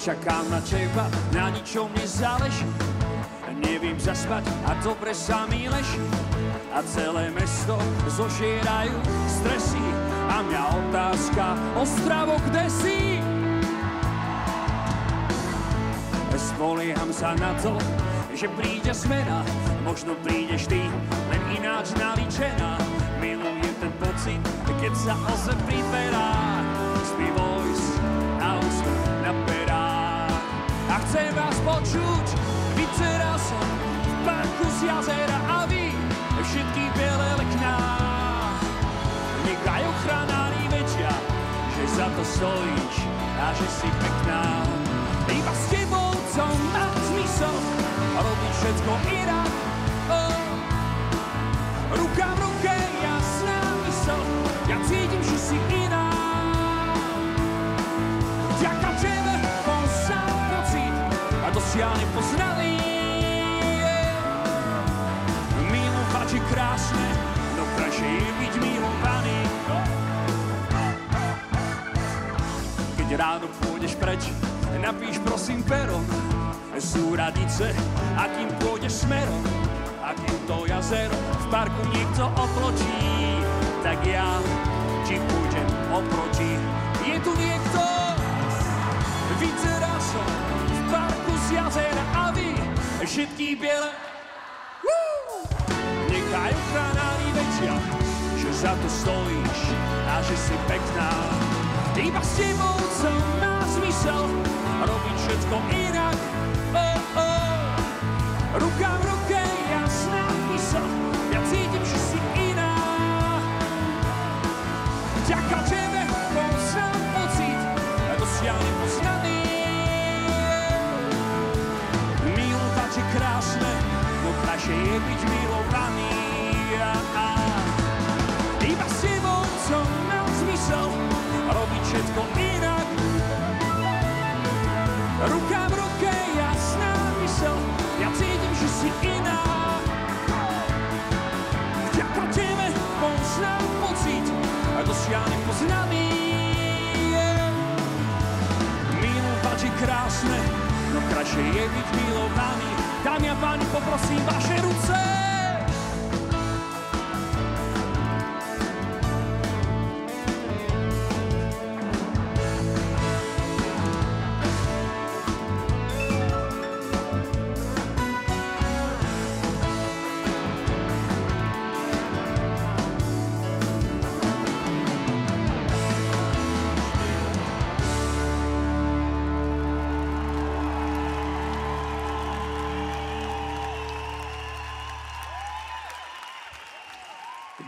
čakám na teba, na ničom nezáleží. Neviem zaspať a dobre sa mi leží. A celé mesto zožierajú stresy. A mňa otázka, Ostravo, kde si? Spolieham sa na to, že príde zmena. Možno prídeš ty, len ináč naličená. Milujem ten pocit, keď sa ozve pri dverách. Spí voice a úsmev na perách. A chcem vás počuť, vyceral som v parku z jazera a vy všetky biele lekná. Nechaj ochranári vedia, že za to stojíš a že si pekná. Iba s tebou to má zmysel robiť všetko inak. Ruka v ruke, jasná mysel, ja cítim, že si iná. Vďaka tebe bol sám pocit a dosiaľ nepoznaný. Milovať je krásne, no krajšie je byť milovaný. Keď ráno pôjdeš preč, napíš prosím perom sú radice, akým pôjdeš smerom. A kým to jazero v parku niekto opločí, tak ja ti pôjdem oproti. Je tu niekto? Vyceral som v parku z jazera a vy všetky biele. Nechaj ochranári vedia, že za to stojíš a že si pekná. Iba s tebou co má zmysel robiť všetko inak. Ruka v ruke, jasná mysel, ja cítim, že si iná. Vďaka tebe bol sám pocit a dosiaľ nepoznaný. Milovať je krásne, no krajšie je byť milovaný. Iba s tebou, co má zmysel robiť všetko inak. Ruka v ruke, jasná mysel, ja cítim, že si iná. Vďaka tebe poznám pocit a dosiaľ nepoznaný. Milovať je krásne, no krajšie je byť milovaný. Dámy a páni, poprosím vaše ruce.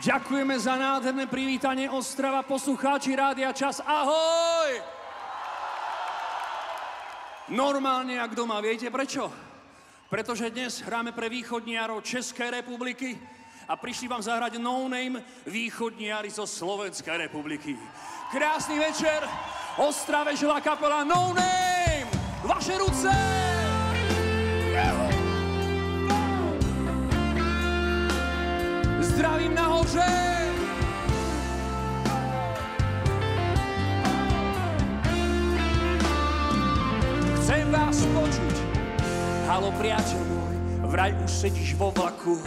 Ďakujeme za nádherné privítanie Ostrava, poslucháči Rádia Čas. Ahoj! Normálne jak doma, viete prečo? Pretože dnes hráme pre východniarov Českej republiky a prišli vám zahrať No Name východniari zo Slovenskej republiky. Krásny večer, Ostrave žila kapela No Name! Vaše ruce! Zdravím nahoře! Chcem vás počuť, halo priateľ môj, vraj už sedíš vo vlaku,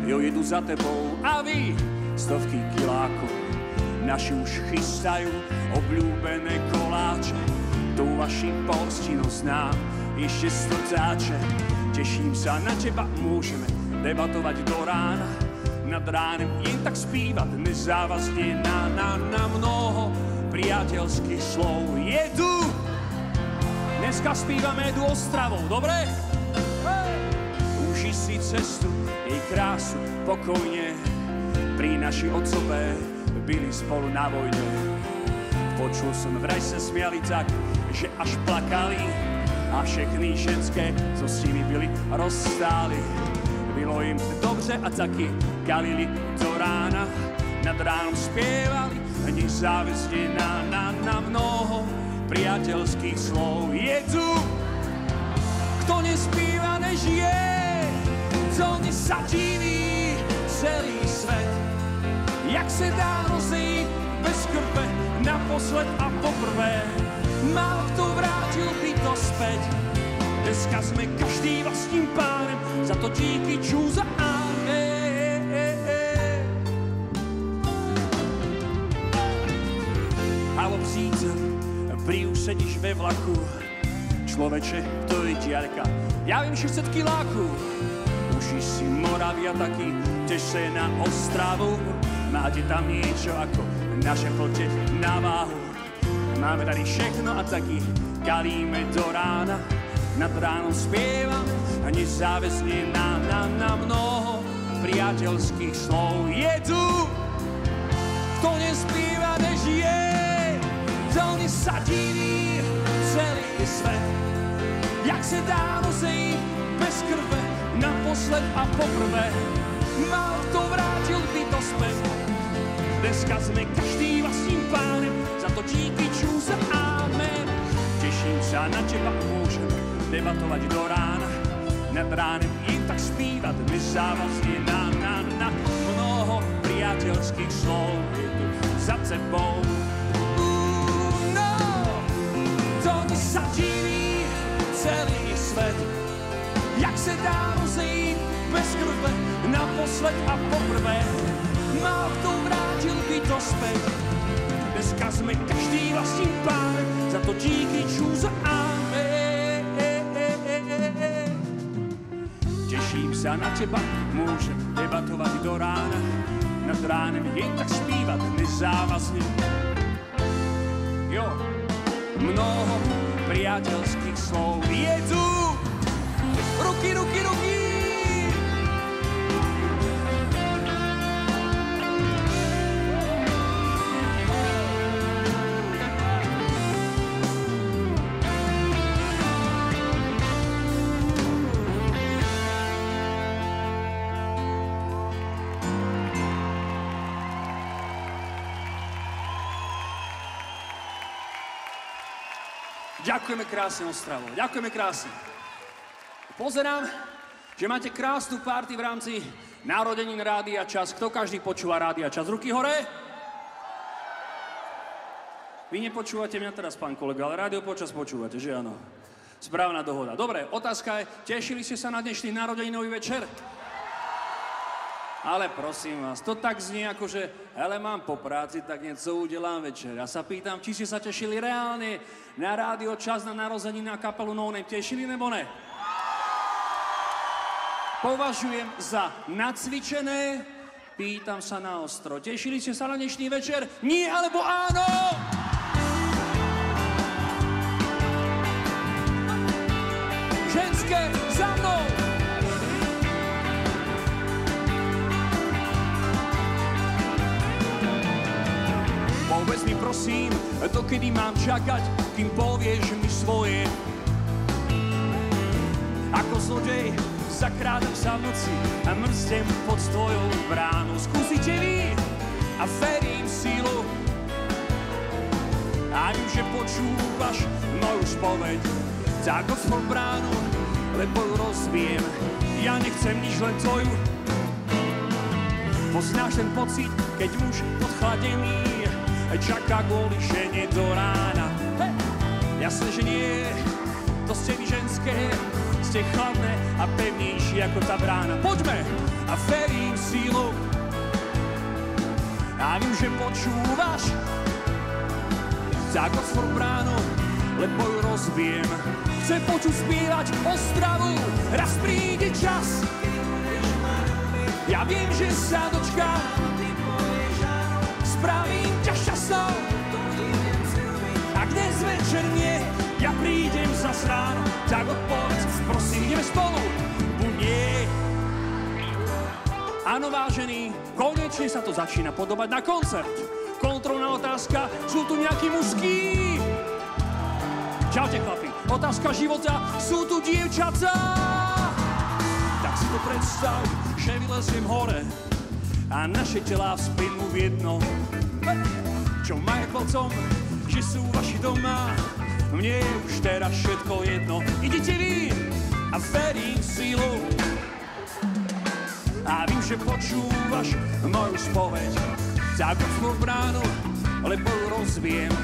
jo jedu za tebou a vy stovky kilákov. Naši už chystajú obľúbené koláče, tou vašim polštinou znám ešte stotáče. Teším sa na teba, môžeme debatovať do rána. Nad ránem jen tak spívať nezávazne na mnoho priateľských slov. Je tu! Dneska spívame tu Ostravou, dobre? Uži si cestu, jej krásu, pokojne. Pri naši otcové byli spolu na vojne. Počul som, vraj sa smiali tak, že až plakali. A všechny ženské so s nimi byli rozstáli. Bylo im dobře a taky kalili do rána. Nad ránom spievali nezávisne na mnoho priateľských slov. Je tu, kto nespíva, nežije, to sa diví celý svet. Jak se dá rozejít bez krve naposled a poprvé. málo kto vrátil by to späť. Dneska sme každý vlastným pánem, za to díky čúza amen. Halo přítel, prý už sedíš ve vlaku, človeče, to je diaľka, ja viem 600 kiláku. Uši si Moravia taký, tiež se na Ostravu, máte tam niečo ako naše plote na váhu. Máme tady všechno a taky kalíme do rána, nad ránom spievam a nezáväzne na mnoho priateľských slov. Je tu, kto nespieva, nežije, to sa diví celý svet. Jak se dá rozejít bez krve, naposled a poprvé, málo kto vrátil by to späť. Dneska sme každý vlastným pánem, za to díky čúza amen. Teším sa na teba, môžem debatovať do rána, nad ránem im tak spívať nezávazne na mnoho priateľských slov je tu za tebou. No, to mi sa diví celý svet, jak se dá rozejít bez krve, naposled a poprvé, málo kto vrátil by to späť. Dneska sme každý vlastným pánem, za to díky čúza amen. Teším sa na teba, môžem debatovať do rána, nad ránem jen tak spívať nezávazne. Jo, mnoho priateľských slov je tu. Ruky, ruky, ruky! Ďakujeme krásne, Ostravo. Ďakujeme krásne. Pozerám, že máte krásnu party v rámci narodenín Rádia Čas. Kto každý počúva Rádia Čas? Ruky hore. Vy nepočúvate mňa teraz, pán kolega, ale Rádio Počas počúvate, že áno? Správna dohoda. Dobre, otázka je, tešili ste sa na dnešný narodeninový večer? Ale prosím vás, to tak znie ako, že hele, mám po práci, tak niečo udelám večer. Ja sa pýtam, či ste sa tešili reálne na Rádio Čas, na narozeniny na kapelu No Name. Tešili nebo ne? Považujem za nacvičené. Pýtam sa na ostro. Tešili ste sa na dnešný večer? Nie alebo áno? Ženské, za mnou! Povedz mi prosím, dokedy mám čakať, kým povieš mi svoje. Ako zlodej zakrádam sa v noci a mrzdem pod tvojou bránou. Skúsite vy a verím sílu. A vím, že počúvaš moju spoveď. Tak otvor bránu, lebo ju rozbijem. Ja nechcem nič, len tvoju. Poznáš ten pocit, keď muž podchladený čaká kvôli žene do rána. Hey! Jasne, že nie, to ste vy ženské, ste chladné a pevnejšie ako tá brána. Poďme a verím sílu. A vím, že počúvaš, tak otvor bránu, lebo ju rozbijem. Chcem počuť spievať Ostravu, raz príde čas. Ja viem, že sa dočkám, spravím ťa šťastnou. Ak dnes večer nie, ja prídem zas ráno. Tak odpovedz, prosím, ideme spolu. Buď nie. Áno, vážený, konečne sa to začína podobať na koncert. Kontrolná otázka, sú tu nejakí mužskí? Čaute, chlapi. Otázka života, sú tu dievčatá? Tak si to predstav, že vyleziem hore a naše telá spinú v jedno. Čo ma je potom, že sú vaši doma, mne je už teraz všetko jedno. Idete vy a verím sílu. A vím, že počúvaš moju spoveď. Tak otvor bránu, lebo ju rozbijem.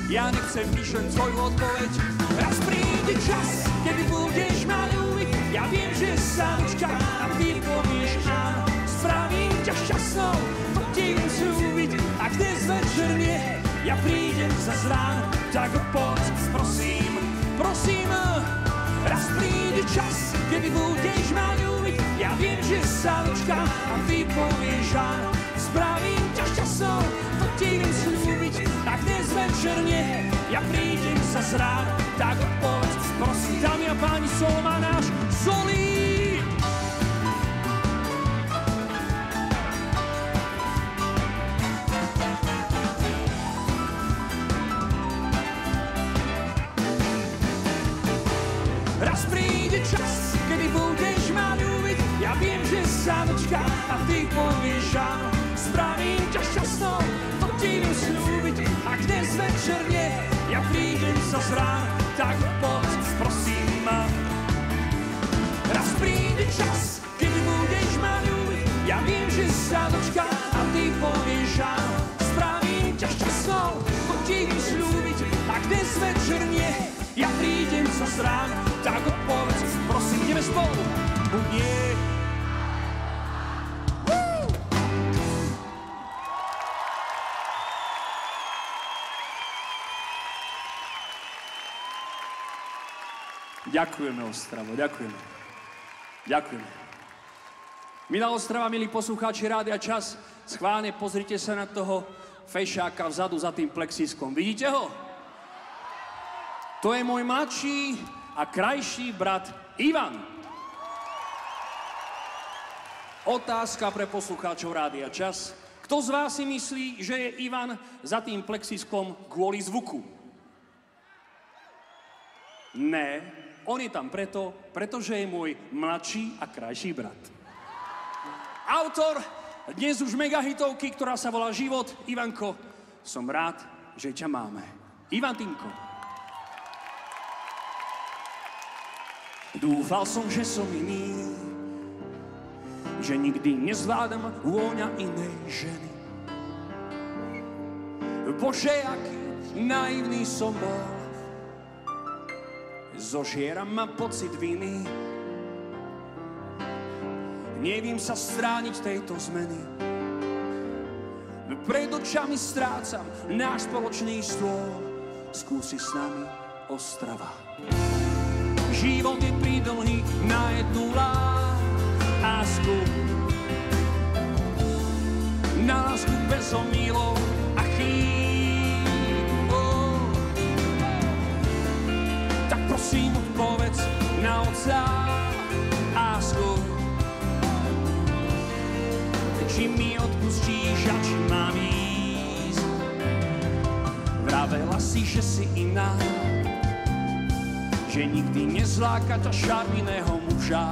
Ja nechcem nič, len tvoju odpoveď. Raz príde čas, kedy budeš ma ľúbiť. Ja viem, že sa dočkám a ty povieš áno. Spravím ťa šťastnou, to ti viem slúbiť. Ak dnes večer nie, ja prídem zas ráno. Tak odpovedz, prosím, prosím. Raz príde čas, kedy budeš ma ľúbiť. Ja viem, že sa dočkám a ty povieš áno. Spravím ťa šťastnou, to ti viem slúbiť. Ak dnes večer nie, ja prídem zas ráno. Tak odpovedz, prosím. Dámy a páni, sol má náš Zolí. Raz príde čas, kedy budeš ma ľúbiť. Ja viem, že sa dočkám a ty povieš áno. Spravím ťa šťastnou, to ti viem slúbiť. Ak dnes večer nie, ja prídem zas ráno. Tak odpovedz, prosím ma. Raz príde čas, kedy budeš ma ľúbiť. Ja viem, že sa dočkám a ty povieš áno. Spravím ťa šťastnou, to ti viem slúbiť. Ak dnes večer nie, ja prídem zas ráno. Tak odpovedz, prosím, ideme spolu. Buď nie. Ďakujeme, Ostravo, ďakujeme. Ďakujeme. Milá Ostrava, milí poslucháči Rádia Čas, schválne pozrite sa na toho fešáka vzadu za tým plexiskom. Vidíte ho? To je môj mladší a krajší brat Ivan. Otázka pre poslucháčov Rádia Čas. Kto z vás si myslí, že je Ivan za tým plexiskom kvôli zvuku? Ne. On je tam pretože je môj mladší a krajší brat. Autor dnes už megahitovky, ktorá sa volá Život. Ivanko, som rád, že ťa máme. Ivan Tinko. Dúfal som, že som iný, že nikdy nezvládam vôňa inej ženy. Bože, aký naivný som bol, zožiera ma pocit viny. Nevím sa strániť tejto zmeny. Pred očami strácam náš spoločný stôl. Skúsi s nami, Ostrava. Život je pridlhý na jednu lásku. Na lásku bez omylov a chýb. Prosím, odpovedz na otázku. Či mi odpustíš a či mám ísť? Vravela si, že si iná, že nikdy nezláka ťa šarm iného muža,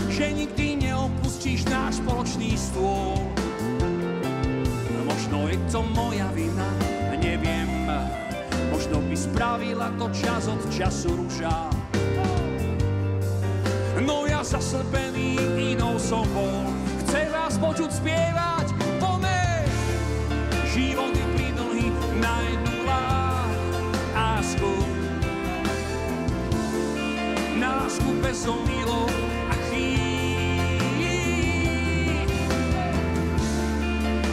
že nikdy neopustíš náš spoločný stôl. Možno je to moja vina, neviem. Možno by spravila to čas od času ruža. No ja zaslepený inou som bol. Chcem vás počuť spievať, poďme! Život je pridlhý na jednu lásku. Na lásku bez omylov a chýb.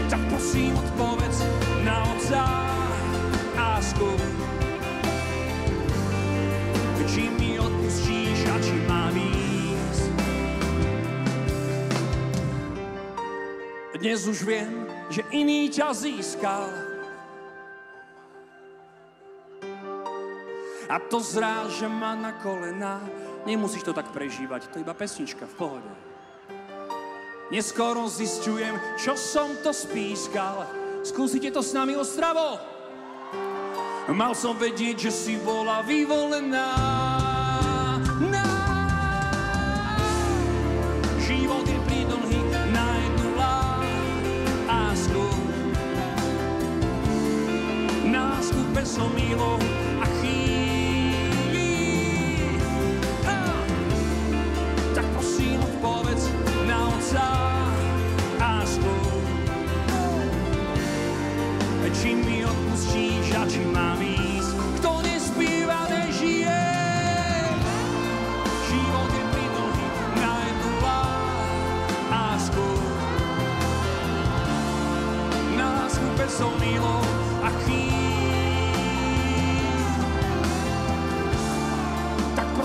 Tak prosím, odpovedz na otázku. Či mi odpustíš a či mám ísť? Dnes už viem, že iný ťa získal. A to zráža ma na kolená. Nemusíš to tak prežívať, to je iba pesnička, v pohode. Neskoro zisťujem, čo som to spískal. Skúsite to s nami, Ostravo? Mal som vedieť, že si bola vyvolená. Život je pridlhý na jednu lásku. Na lásku bez omylov a chýb. Tak prosím, odpovedz na otázku. Či mi odpustíš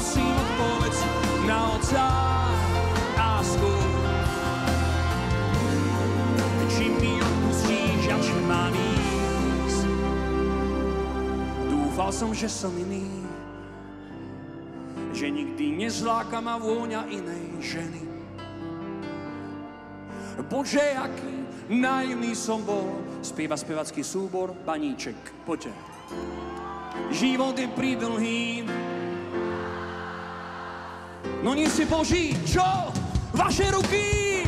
prosím odpovedz na otázku. Či mi odpustíš a či mám ísť? Dúfal som, že som iný, že nikdy nezláka ma vôňa inej ženy. Bože, aký naivný som bol. Spieva spevacký súbor Baníček. Poďte. Život je pridlhý. No nie si Boží, čo? Vaše ruky!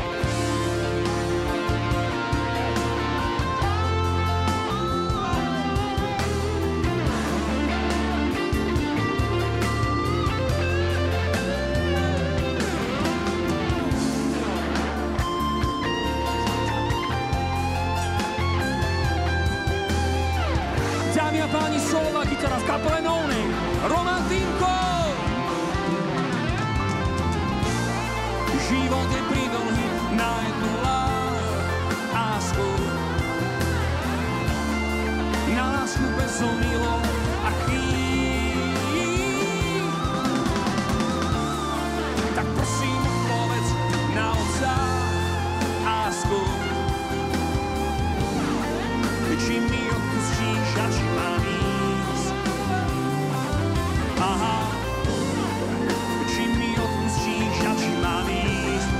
Dámy a páni, solová gitara v kapele No Name. Romantinko! Život je pridlhý na jednu lásku. Na lásku bez omylov a chýb. Tak prosím, povedz na otázku. Či mi odpustíš a či mám ísť? Aha. Či mi odpustíš a či mám ísť?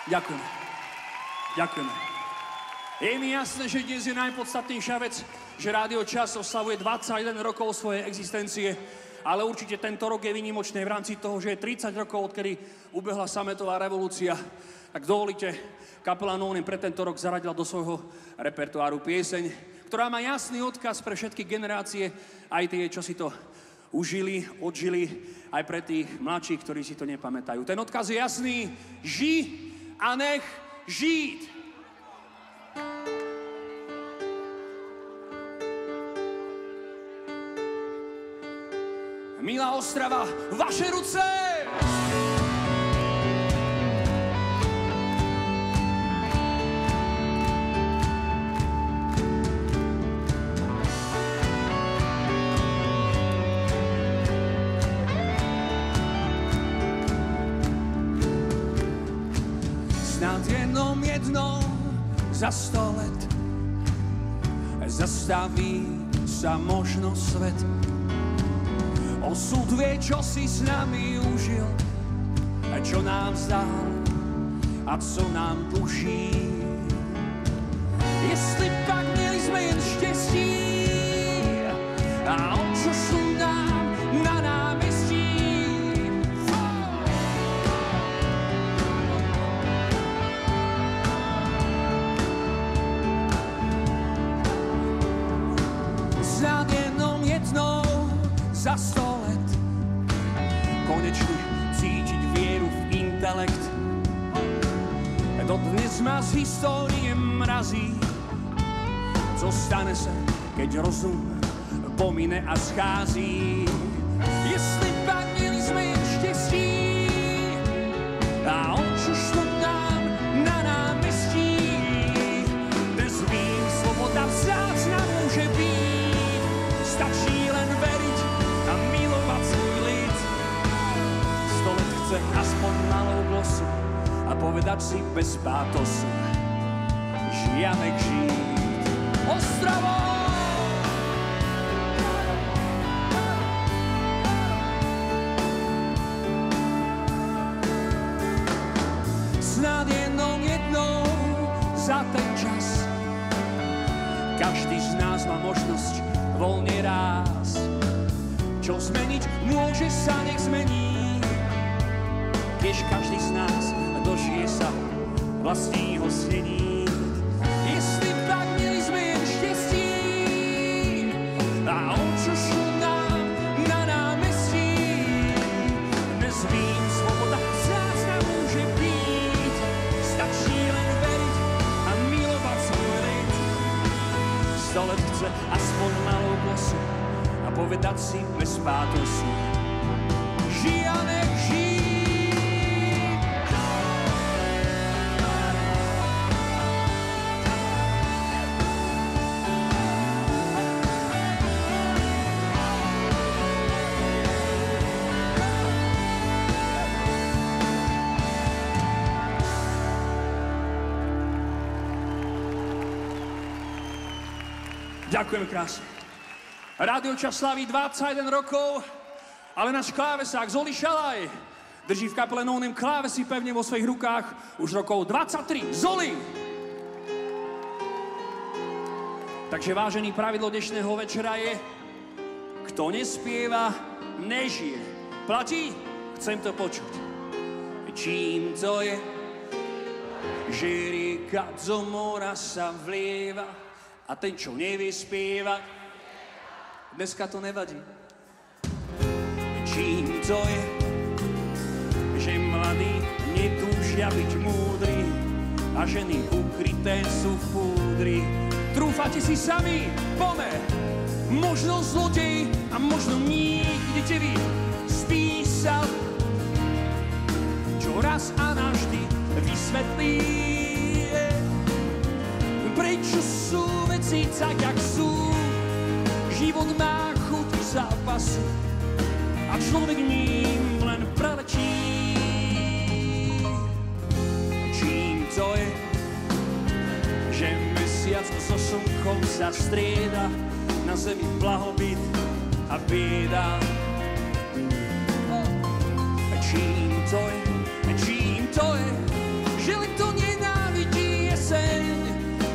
Ďakujeme. Ďakujeme. Je mi jasné, že dnes je najpodstatnejšia vec, že Rádio Čas oslavuje 21 rokov svojej existencie, ale určite tento rok je výnimočný v rámci toho, že je 30 rokov, odkedy ubehla sametová revolúcia. Tak dovolite, kapela No Name pre tento rok zaradila do svojho repertoáru pieseň, ktorá má jasný odkaz pre všetky generácie, aj tie, čo si to užili, odžili, aj pre tých mladších, ktorí si to nepamätajú. Ten odkaz je jasný. Ži a nech žít. Milá Ostrava, vaše ruce! Snad jednou za 100 let zastaví sa možno svet. Osud vie, čo si s nami užil, čo nám vzdal a co nám dlží. Jestli pak měli sme jen štěstí a očo sú nám na námestí. Snad jednou za 100 let konečne cítiť vieru v intelekt. Dodnes ma z histórie mrazí, co stane sa, keď rozum pomine a schází. Jestli pak měli sme jen štěstí a očo šlo nám na námestí. Dnes vím, sloboda vzácna môže být, stačí len veriť a milovať svoj lid. 100 let chce aspoň malou glosu a povedať si bez pátosu, žianek žít. Ostravo! Snad jednou za ten čas každý z nás má možnosť voľne rásť. Čo zmeniť môže sa, nech zmení, keď každý z nás dožije sa vlastního snení. Jestli pak měli sme jen štěstí a očo šlo nám na námestí. Dnes vím, svoboda vzácna môže být, stačí len veriť a milovať svoj lid. 100 let chce aspoň malou glosu a povedať si bez pátosu, žij a nech žij. Ďakujem krásne. Rádio Čas slaví 21 rokov, ale náš klávesák Zoli Šalaj drží v kapele No Name klávesy pevne vo svojich rukách už rokov 23. Zoli! Takže vážený, pravidlo dnešného večera je: kto nespieva, nežije. Platí? Chcem to počuť. Čím to je, že rieka do mora sa vlieva a ten, čo nevie spievať, dneska to nevadí. Čím to je, že mladí netúžia byť múdri a ženy ukryté sú v púdri. Trúfate si sami, pome, možno zlodej a možno nikde vy spísal, čo raz a navždy vysvetlí, prečo sú veci tak, jak sú. Život má chuť zápasu a človek ním len prelečí. Čím to je, že mesiac so slnkom sa strieda, na zemi blahobyt a bieda. Čím to je, že leto nenávidí jeseň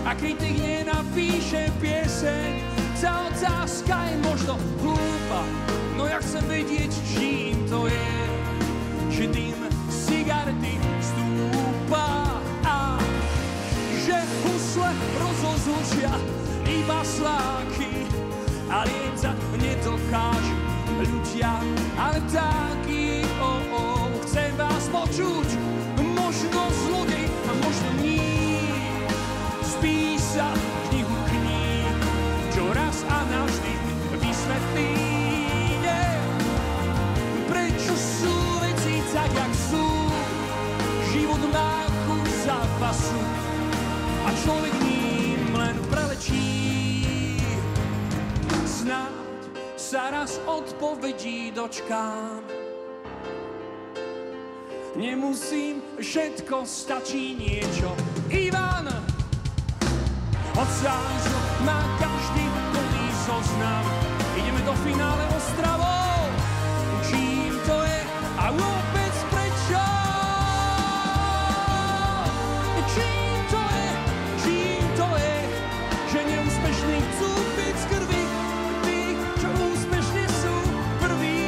a kritik nenapíše pieseň. Tá otázka je možno hlúpa, no ja chcem vedieť, čím to je, že dým cigarety stúpa a že husle rozozvučia iba sláky a lietať nedokážu ľudia, ale vtáky. Chcem vás počuť, možno zlodej a možno nie, spísať knihu kníh, čo raz a navždy vysvetlí, prečo sú veci tak, jak sú. Život má chuť zápasu a človek ním len prelečí. Snáď sa raz odpovedí dočkám, nemusím všetko, stačí niečo. Ivan! Od zázu má každý plný zoznam. Ideme do finále Ostravou. Čím to je a vôbec prečo? Čím to je, že neúspešní chcú piť z krvi tých, čo úspešne sú prví.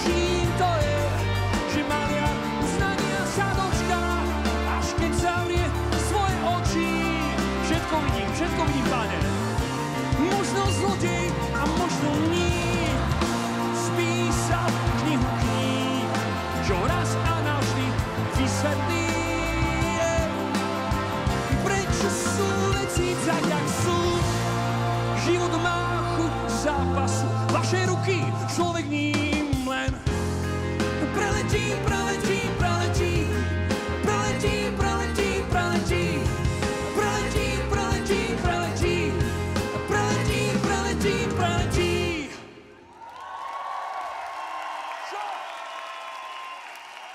Čím to je, že malia uznania sa dočká, až keď zavrie svoje oči. Všetko vidím, Pane. Možno zlodej a možno nie, spísal knihu kníh, čo raz a navždy vysvetlí, prečo sú veci tak, jak sú. Život má chuť zápasu, vaše ruky, človek ním len preletí.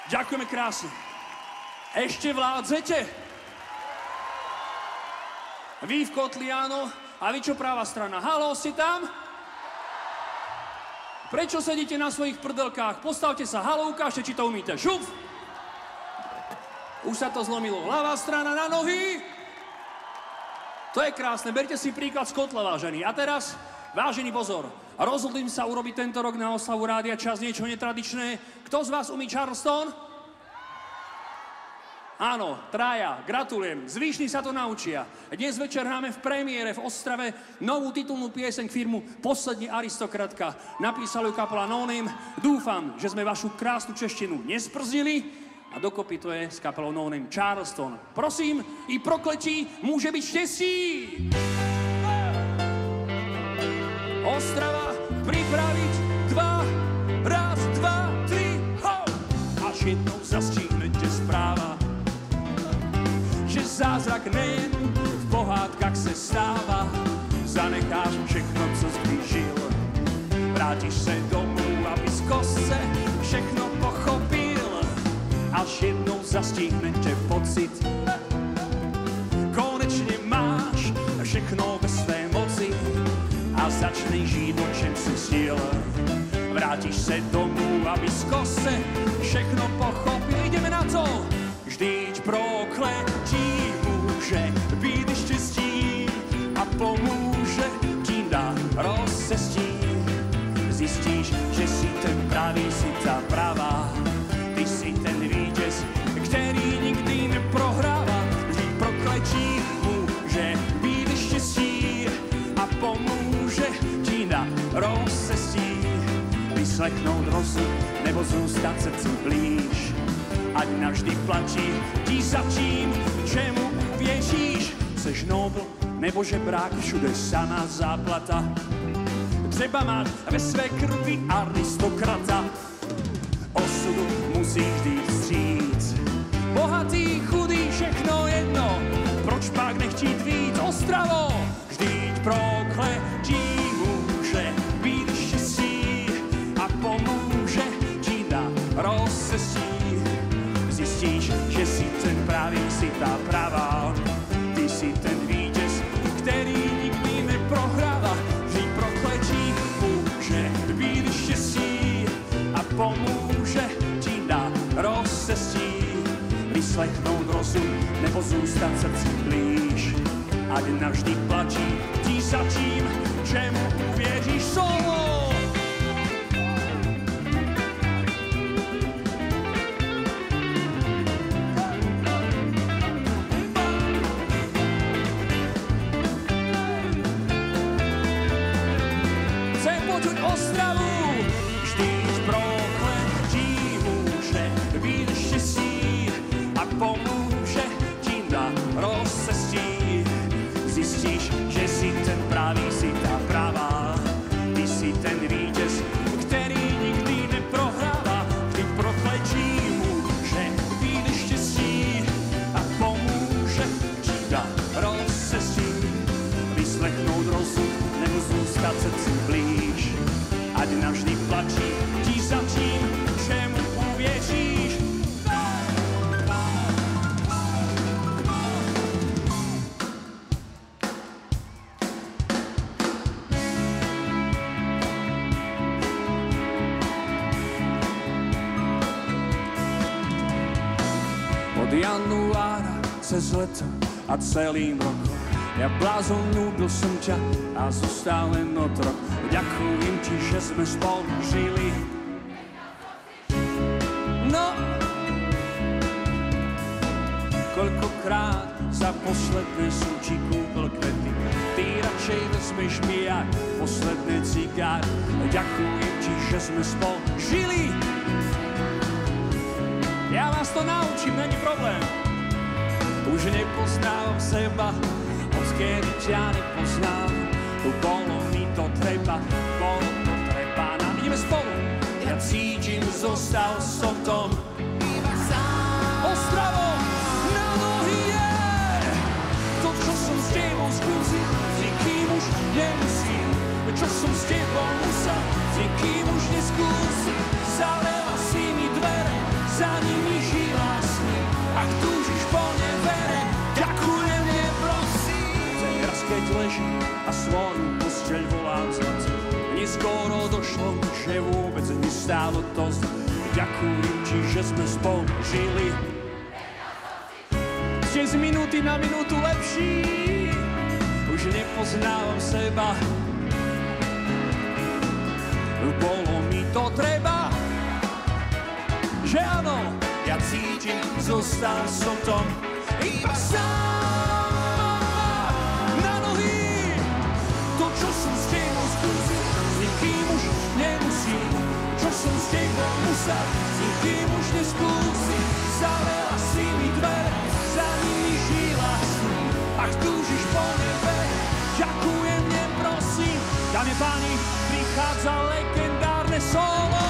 Ďakujeme krásne. Ešte vládzete? Vy v kotli, áno. A vy čo práva strana? Haló, ste tam? Prečo sedíte na svojich prdelkách? Postavte sa, haló, ukážte, či to umíte. Šup! Už sa to zlomilo. Ľavá strana na nohy. To je krásne, berte si príklad z kotla, vážení. A teraz, vážený pozor, rozhodlím sa urobiť tento rok na oslavu Rádia Čas niečo netradičné. Kto z vás umí Charleston? Áno, traja, gratulujem, zvyšní sa to naučia. Dnes večer hráme v premiére v Ostrave novú titulnú pieseň firmu Poslední aristokratka. Napísali ju kapela No Name. Dúfam, že sme vašu krásnu češtinu nesprznili a dokopy to je s kapelou No Name Charleston. Prosím, i prokletí môže byť štestí. Ostrava pripraviť dva, raz, dva, tri, ho! Až jednou zastihnete správa, že zázrak nejen v pohádkach se stává. Zanecháš všechno, co zblížil, vrátíš se domů, aby z kostce všechno pochopil. Až jednou zastihnete pocit, síl. Vrátiš se domů, aby z kose všechno pochopil. Ideme na to! Vždyť prokletí může být štěstí a pomůže ti na rozcestí. Zjistíš, že si ten pravý, si ta pravá. Ty si ten vítěz, který nikdy neprohrává. Vždyť prokletí může být štěstí a pomůže ti na rozcestí. Vyslechnout rozum nebo zůstat srdci blíž. Ať navždy platí ti za tím, čemu věříš. Seš nobl nebo žebrák, všude samá záplata. Třeba mít ve své krvi aristokrata. Osudu musíš vždy vstříc. Bohatý, chudý, všechno jedno. Proč pak nechtít víc? Ostravo! Vždyť prokletí může být štěstí a pomůže ti na rozcestí. Zjistíš, že si ten pravý, si ta pravá. Ty si ten vítěz, který nikdy neprohrává. Vždyť prokletí může být štěstí a pomůže ti na rozcestí. Vyslechnout rozum nebo zůstat srdci blíž. Ať navždy platí ti za tím, čemu uvěříš. Solo! Ostravu, vždyť prokletí může být štěstí a pomůže ti na rozcestí. Zjistíš, že si ten pravý, si ta pravá. Ty si ten vítěz, který nikdy neprohrává. Vždyť prokletí může být štěstí a pomůže ti na rozcestí. Vyslechnout rozum nebo zůstat srdci blíž. Ať navždy platí ti za tím, čemu uvěříš. Od januára cez leto a celým rokom ja blázon ľúbil som ťa a zostal len otrok. Ďakujem ti, že sme spolu žili. No, koľkokrát za posledné som ti kúpil kvety. Ty radšej vezmeš mi jak posledné cigáre. Ďakujem ti, že sme spolu žili. Ja vás to naučím, není problém. Už nepoznávam seba, odkedy ťa nepoznám. Bolo mi to treba, bolo to treba. Nám ideme spolu. Ja cítim, zostal som tom. Iba sám. Ostravo, na nohy je. To, čo som s tebou skúsil, s nikým už nemusím. Čo som s tebou musel, s nikým už neskúsim. Zalela si mi dvere, za nimi žila sny. Ak túžiš po nevere, ďakujem, neprosím. Teraz keď ležím a svoju posteľ volám zlato, neskoro došlo mi, že vôbec nestálo to za. Ďakujem ti, že sme spolu žili. Ste z minúty na minútu lepší, už nepoznávam seba. Bolo mi to treba, že áno, ja cítim, zostal som tom. Iba sám na nohy. To, čo som s tebou skúsil, s nikým už nemusím. Čo som s tebou musel, s nikým už neskúsim. Zalela si mi dvere, za nimi žila sny. Ak túžiš po nebe, ďakujem, neprosím. Dámy páni, prichádza legendárne solo.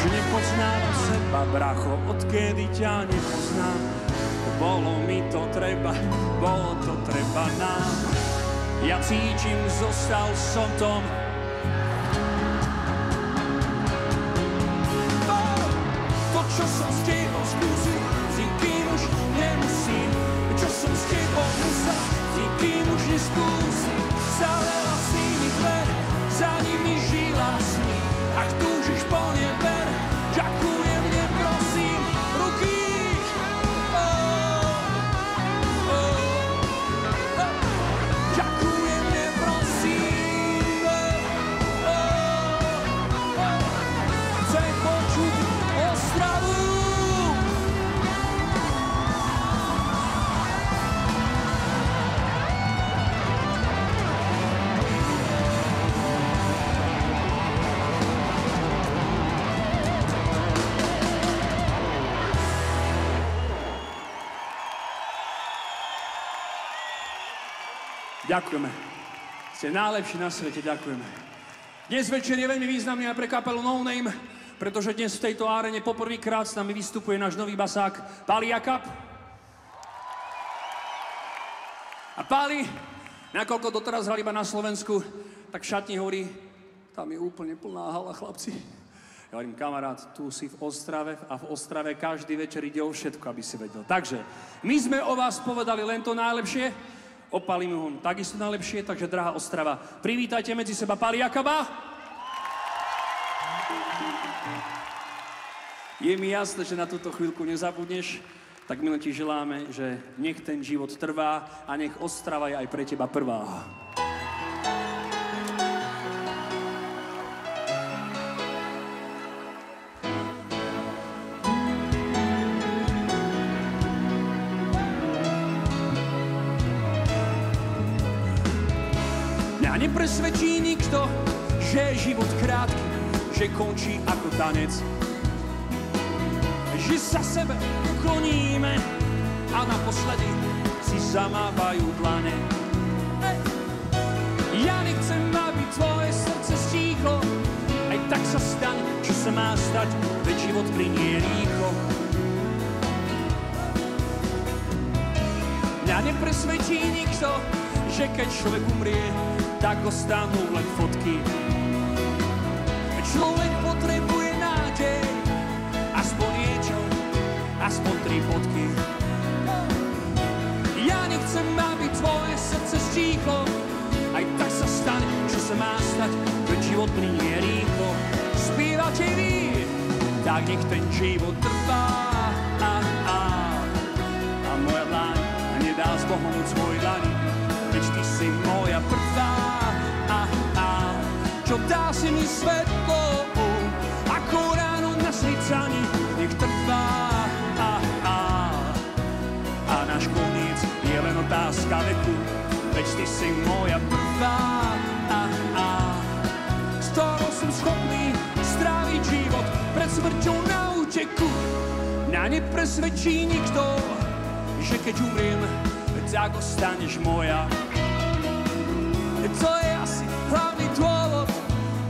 Nepoznám seba, bracho, odkedy ťa nepoznám. Bolo mi to treba, bolo to treba nám. Ja cítim, zostal som tom. Ďakujeme. Ste najlepší na svete, ďakujeme. Dnes večer je veľmi významný aj pre kapelu No Name, pretože dnes v tejto arene poprvýkrát s nami vystupuje náš nový basák Pali Jakab. A Pali, nakoľko doteraz hral iba na Slovensku, tak v šatni hovorí, tam je úplne plná hala, chlapci. Ja hovorím, kamarát, tu si v Ostrave a v Ostrave každý večer ide o všetko, aby si vedel. Takže, my sme o vás povedali len to najlepšie, o Palimu ho takisto najlepšie, takže drahá Ostrava, privítajte medzi seba Pali Jakaba. Je mi jasné, že na túto chvíľku nezabudneš, tak my len ti želáme, že nech ten život trvá a nech Ostrava je aj pre teba prvá. Nepresvedčí nikto, že je život krátky, že končí ako tanec. Že sa sebe kloníme a naposledy si zamávajú dlane. Ja nechcem, aby tvoje srdce stíchlo, aj tak sa stane, čo sa má stať, veď život plinie rýchlo. Mňa nepresvedčí nikto, že keď človek umrie, tak ostanú len fotky. Človek potrebuje nádej, aspoň niečo, aspoň 3 bodky. Ja nechcem, aby tvoje srdce stíchlo, aj tak sa stane, čo sa má stať, keď život plinie rýchlo. Spívate vy, tak nech ten život trvá. A moja dlaň nedá s Bohom svoj dlani, veď ty si moja prvá. Čo dá si mi svetlo, ako ráno na svícaní, nech trvá. A náš koniec je len otázka veku, veď ty si moja prvá. S ktorou som schopný stráviť život pred smrťou na úteku. Mňa nepresvedčí nikto, že keď umriem, tak ostaneš moja. To je asi hlavný dôvod,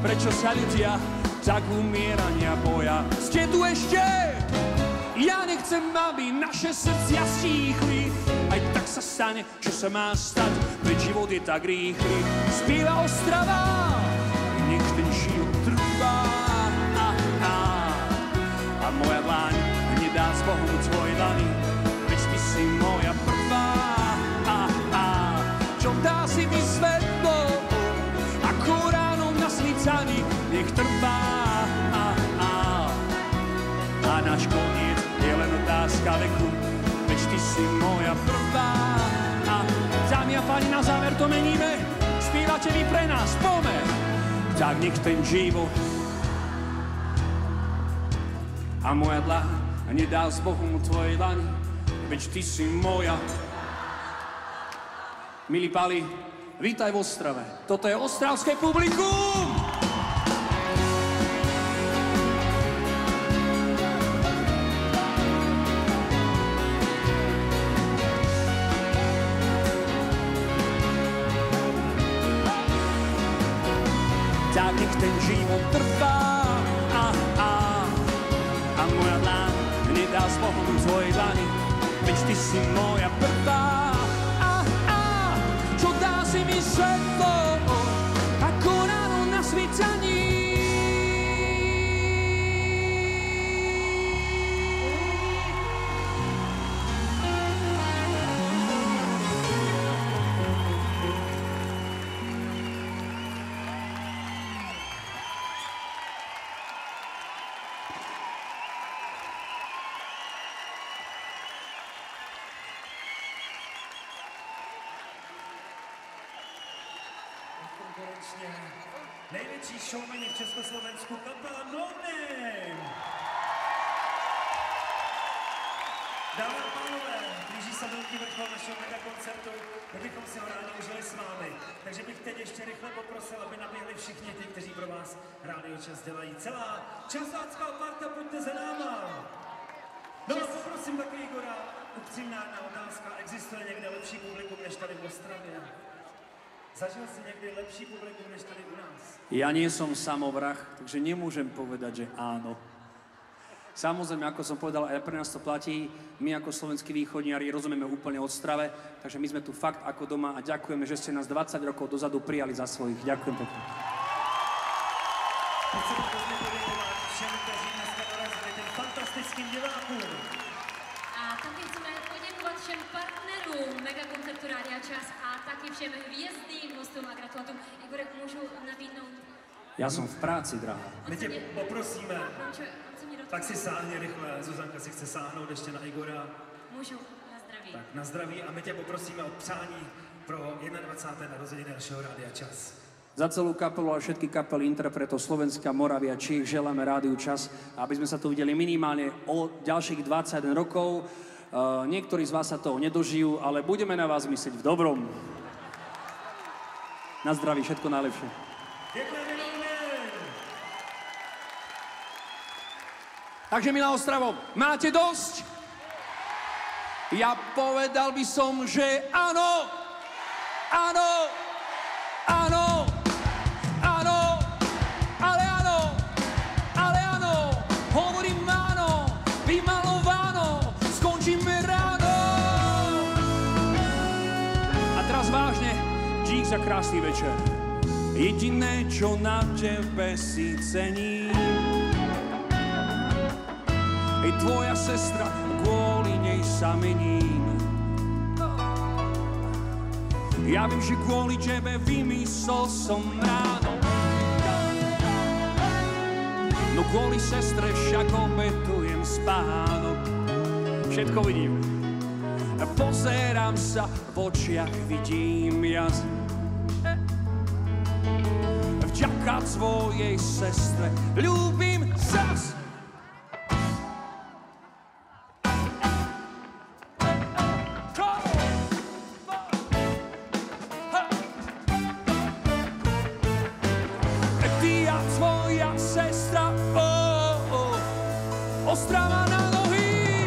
prečo sa ľudia tak umierania boja. Ste tu ešte? Ja nechcem, aby naše srdcia stíchli, aj tak sa stane, čo sa má stať, veď život je tak rýchly. Spíva Ostrava, nech ten život trvá. A moja dlaň nedá s Bohom svoj dlani, veď ty si moja prvá. Čo dá si mi svetlo, ako ráno na svícaní, nech trvá. A náš koniec je len otázka veku, veď ty si moja prvá. Dámy a páni, na záver to meníme, spívate vy pre nás, poďme. Tak nech ten život a moja dlaň nedá s Bohom tvojej dlani, veď ty si moja. Milý Pali, vítaj v Ostrave. Toto je ostravské publikum! Tak nech ten život trvá. A moja dlaň nedá s Bohom tvojej dlani, veď ty si moja prvá. Čo dá si mi svetlo, ako ráno na svícaní. Největší showmeni v Československu, kapela No Name. Dámy a pánové, blíží se velký vrchol našeho megakoncertu, my bychom si ho rádi užili s vámi. Takže bych teď ještě rychle poprosil, aby naběhli všichni ty, kteří pro vás Rádio Čas dělají. Celá časácká parta, pojďte za náma. No a poprosím taky Igora, upřímná otázka, existuje někde lepší publikum než tady v Ostravě? Zažil si niekdy lepší publikum než tady u nás? Ja nie som samovrah, takže nemôžem povedať, že áno. Samozrejme, ako som povedal, aj pre nás to platí. My ako slovenskí východniari rozumieme úplne odstrave, takže my sme tu fakt ako doma a ďakujeme, že ste nás 20 rokov dozadu prijali za svojich. Ďakujem pekne. Chcem hrozně poděkovat všem, kteří dneska dorazili, těm fantastickým divákům. A taky chceme poděkovat všem partnerům Megakoncertu Rádia Čas a taky všem hvězdným hostům a gratulantům. Igore, můžu nabídnout? Ja som v práci, drahá. My tě poprosíme, On se mě dotkl. tak si sáhni rychle. Zuzanka si chce sáhnout ještě na Igora. Můžu, na zdraví. Tak na zdraví a my tě poprosíme o přání pro 21. narozeniny našeho Rádia Čas. Za celú kapelu a všetky kapely interpretov Slovenska, Moravia, Čích želáme Rádiu Čas, aby sme sa tu videli minimálne o ďalších 21 rokov. Niektorí z vás sa toho nedožijú, ale budeme na vás myslieť v dobrom. Na zdraví, všetko najlepšie. Děkujeme velmi. Takže, milá Ostravo, máte dosť? Ja povedal by som, že áno, áno, áno, áno, ale áno, ale áno, hovorím áno, vymalováno, skončíme ráno. A teraz vážne, dík za krásny večer. Jediné, čo na tebe si cením, je tvoja sestra, kvôli nej sa mením. Ja viem, že kvôli tebe vymyslel som ráno, no kvôli sestre však obetujem spánok. Všetko vidím, pozerám sa, v očiach vidím jas. Vďaka svojej sestre ľúbim zas. Ty a tvoja sestra, Ostrava na nohy.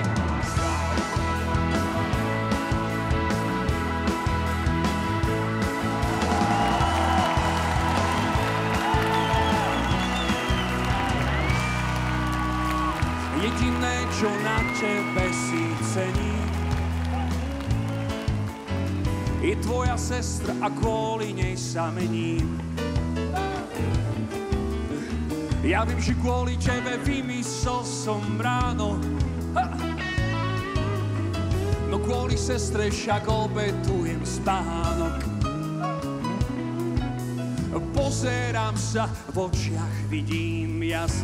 Jediné, čo na tebe si cením, je tvoja sestra a kvôli nej sa mením. Ja viem, že kvôli tebe vymyslel som ráno, no kvôli sestre však obetujem spánok. Pozerám sa, v očiach vidím jas.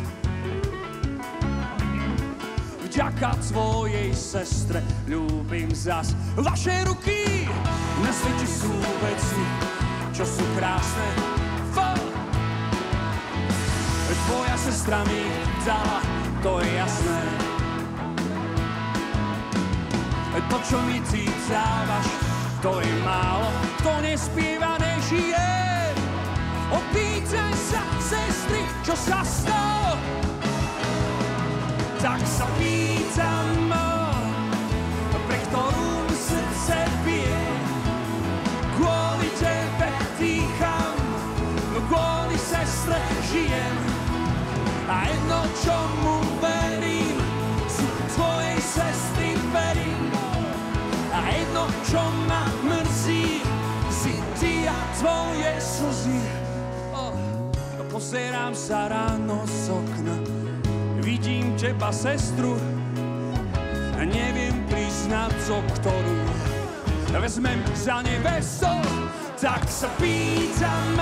Vďaka svojej sestre ľúbim zas. Vaše ruky na svete sú veci, čo sú krásne. Tvoja sestra mi dala, to je jasné. To, čo mi ty dávaš, to je málo. Kto nespieva, nežije. Opýtaj sa sestry, čo sa stalo. Tak sa pýtam, pre ktorú srdce bije. Kvôli tebe dýcham, no kvôli sestre žijem. A jedno, čomu verím, sú tvojej sestry verím. A jedno, čo ma mrzí, si ty a tvoje slzy. Pozerám sa ráno z okna, vidím teba, sestru, a neviem priznať, co ktorú vezmem za nevesto. Tak sa pýtam,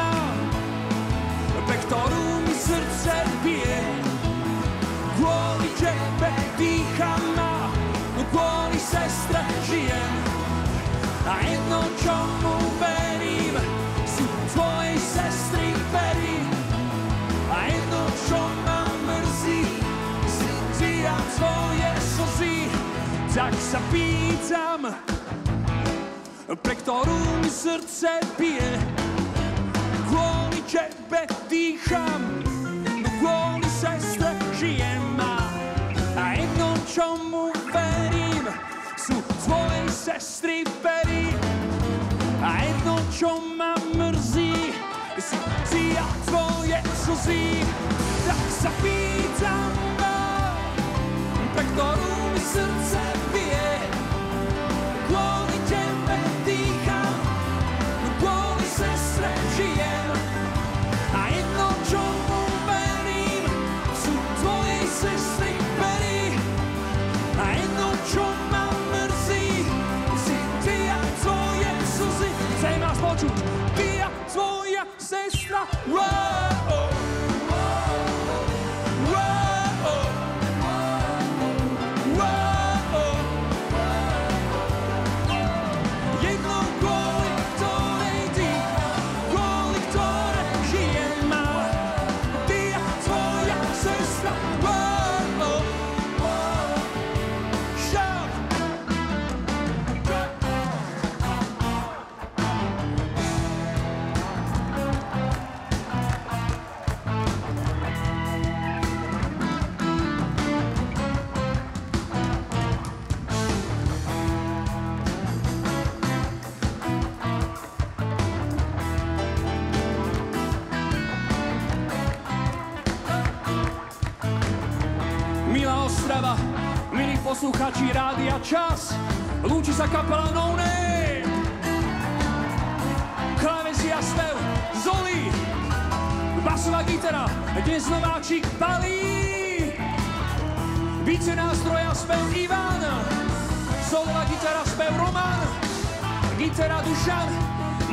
pre ktorú mi srdce bije. Kvôli tebe dýcham, no kvôli sestre žijem. A jedno, čomu verím, sú tvojej sestry verím. A jedno, čo ma mrzí, si ty a tvoje slzy. Tak sa pýtam, pre ktorú mi srdce bije. Kvôli tebe dýcham, no kvôli sestre žijem. A jedno, čomu verím, sú tvojej sestry verím. A jedno, čo ma mrzí, sa pýtam vás, pre ktorú mi srdce bije. Kvôli tebe dýcham, kvôli sestre žijem. A jedno, čomu verím, sú tvoje sestry pery. A jedno, čo ma mrzí, si ty a tvoje slzy. Chcem vás počuť, ty a tvoja sestra. Wow, jedno, kvôli ktorej dýcham, kvôli ktorej žijem. A ty a tvoja sestra. Milá Ostrava, milí posluchači Rádia Čas, lúči sa kapela No Name. Klávesy a spev Zoli, basová gitara, dnes nováčik Palí. Bicie nástroja spev Ivan, solová gitara spev Roman, gitara Dušan,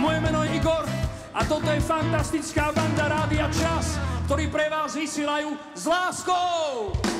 moje meno je Igor a toto je fantastická banda Rádia Čas, ktorí pre vás vysielajú s láskou.